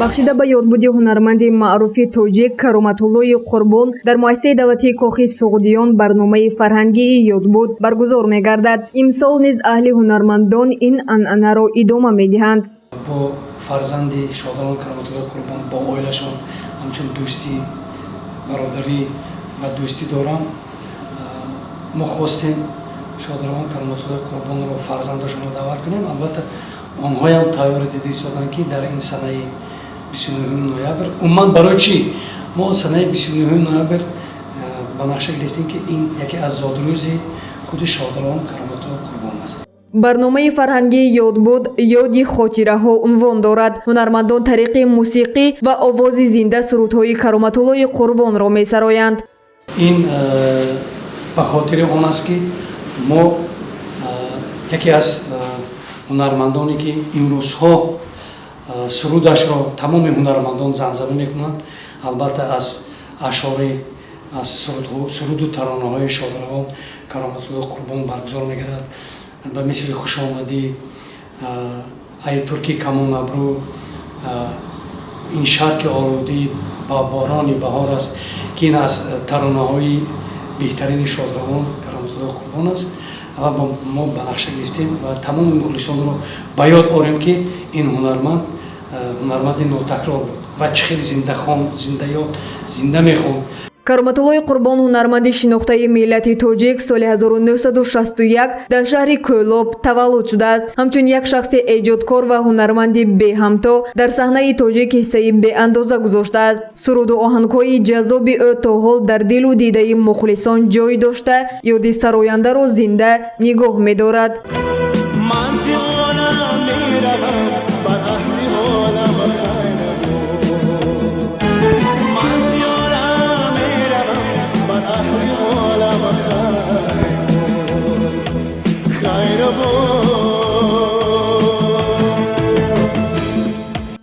бахшида ба ёдбуди ҳунарманди маъруфи тоҷик Кароматуллои Қурбон дар муассисаи давлатии Кохи Суғдиён барномаи фарҳангии ёдбуд баргузор мегардад. Имсол низ аҳли ҳунармандон ин анъанаро идома медиҳанд. бо фарзанди шодравон Кароматуллои Қурбон бо оилашон ҳамчун дӯстӣ бародарӣ ва дӯстӣ дорам. мо хостем шодравон Кароматуллои Қурбонро фарзандашонро даъват кунем. албатта онҳоям тайёри дида истоданд ки дар ин санаи 29 ноябр умуман барои чӣ мо санаи 29 ноябр ба нақша гирифтем ки ин яке аз зодрӯзи худи шодравон Кароматуллои Қурбон аст. барномаи фарҳангии ёдбуд ёди хотираҳо унвон дорад. ҳунармандон тариқи мусиқӣ ва овози зинда сурудҳои Кароматуллои Қурбонро месароянд. ин ба хотири он аст ки мо яке аз ҳунармандоне ки имрӯзҳо сурудашро тамоми ҳунармандон замзамӣ мекунанд, албатта аз ашъори аз суруду таронаҳои шодравон Кароматуллои Қурбон баргузор мегардад. ба мисли хушомадӣ, ай турки камон абрӯ, ин шарки олудӣ ба борони баҳор аст ки ин аз таронаҳои беҳтарини шодравон Кароматуллои Қурбон аст. ва мо ба нақша гирифтем ва тамоми мухлисонро ба ёд орем ки ин ҳунарманди нотакрор буд ва чӣ хел зиндахон, зиндаёд, зинда мехонд. Кароматуллои Қурбон ҳунарманди шинохтаи миллати тоҷик соли 1961 дар шаҳри Кӯлоб таваллуд шудааст. ҳамчун як шахси эҷодкор ва ҳунарманди беҳамто дар саҳнаи тоҷик ҳиссаи беандоза гузоштааст. суруду оҳангҳои ҷаззоби ӯ то ҳол дар дилу дидаи мухлисон ҷой дошта, ёди сарояндаро зинда нигоҳ медорад.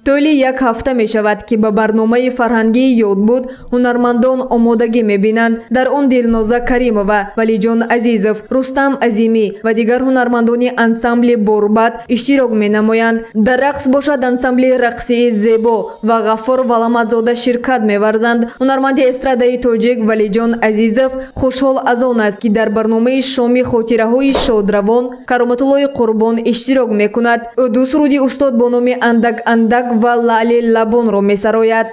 толи як ҳафта мешавад ки ба барномаи фарҳангии ёдбуд ҳунармандон омодагӣ мебинанд. дар он Дилноза Каримова, Валиҷон Азизов, Рустам Азимӣ ва дигар ҳунармандони ансамбли Борбад иштирок менамоянд. дар рақс бошад ансамбли рақсии Зебо ва Ғаффор Валаматзода ширкат меварзанд. ҳунарманди эстрадаи тоҷик Валиҷон Азизов хушҳол аз он аст ки дар барномаи шоми хотираҳои шодравон Кароматуллои Қурбон иштирок мекунад. ӯ ду суруди устод бо номи Андак Андак ва Лаъли Лабонро месарояд.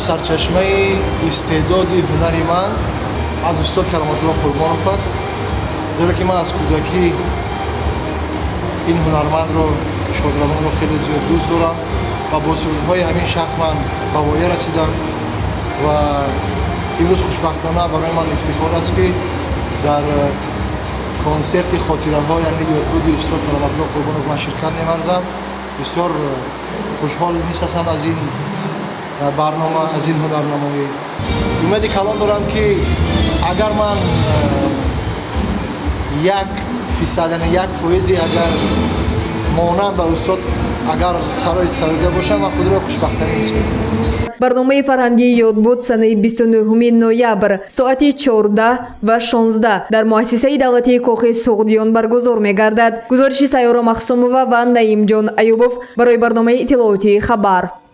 сарчашмаи истеъдоди ҳунари ман аз устод Кароматуллои Қурбонов аст, зеро ки ман аз кӯдакӣ ин ҳунармандро, шодравонро хеле зиёд дӯст дорам ва бо сурудҳои ҳамин шахс ман ба воя расидам ва имрӯз хушбахтона барои ман ифтихор аст ки дар консерти хотираҳо, яъне ёдбуди устод Кароматуллои Қурбонов ман ширкат меварзам. бисёр хушҳол низ ҳастам аз ин барнома, аз ин ҳунарнамоӣ. умеди калон дорам ки агар ман 1%, яъне 1% агар монанд ба устод агар сароида бошам, ман худро хушбахтона ҳис мекунам. барномаи фарҳангии ёдбуд санаи 29 ноябр соати 14 ва 16 дар муассисаи давлатии Кохи Суғдиён баргузор мегардад. гузориши Сайёра Махсумова ва Наимҷон Аюбов барои барномаи иттилооти Хабар.